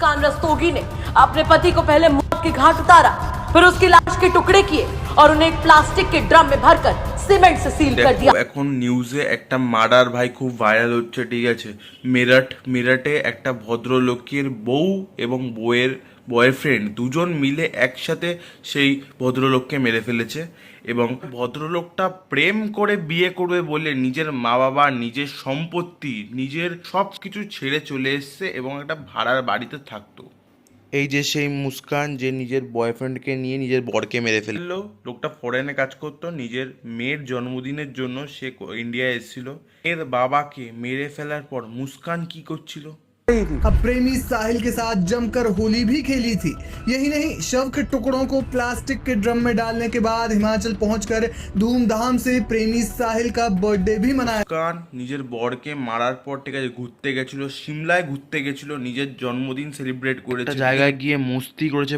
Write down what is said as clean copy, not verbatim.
मुस्कान रस्तोगी ने अपने पति को पहले मौत के घाट उतारा, फिर उसकी लाश के टुकड़े किए और उन्हें एक प्लास्टिक के ड्रम में भरकर সিমেন্ট से सील कर दिया। এখন নিউজে একটা মার্ডার ভাই খুব ভাইরাল হচ্ছে, ঠিক আছে। মেরঠে একটা ভদ্রলোকের বউ এবং বউয়ের বয়ফ্রেন্ড দুজন মিলে একসাথে সেই ভদ্রলোককে মেরে ফেলেছে এবং ভদ্রলোকটা প্রেম করে বিয়ে করবে বলে নিজের মা বাবা, নিজের সম্পত্তি, নিজের সব কিছু ছেড়ে চলে এসছে এবং একটা ভাড়ার বাড়িতে থাকতো। এই যে সেই মুস্কান যে নিজের বয়ফ্রেন্ডকে নিয়ে নিজের বরকে মেরে ফেললো। লোকটা ফরেনে কাজ করতো, নিজের মেয়ের জন্মদিনের জন্য সে ইন্ডিয়ায় এসেছিল। এর বাবাকে মেরে ফেলার পর মুস্কান কি করছিল? अब प्रेमी साहिल के साथ जमकर होली भी खेली थी। यही नहीं, शव के टुकड़ों को प्लास्टिक के ड्रम में डालने के बाद हिमाचल पहुंचकर धूमधाम से प्रेमी साहिल का बर्थडे भी मनाया। মুস্কান নিজের বরকে মারার পর ঠিক আছে ঘুরতে গেছিল, সিমলায় ঘুরতে গেছিল, নিজের জন্মদিন সেলিব্রেট করেছে, জায়গায় গিয়ে মস্তি করেছে,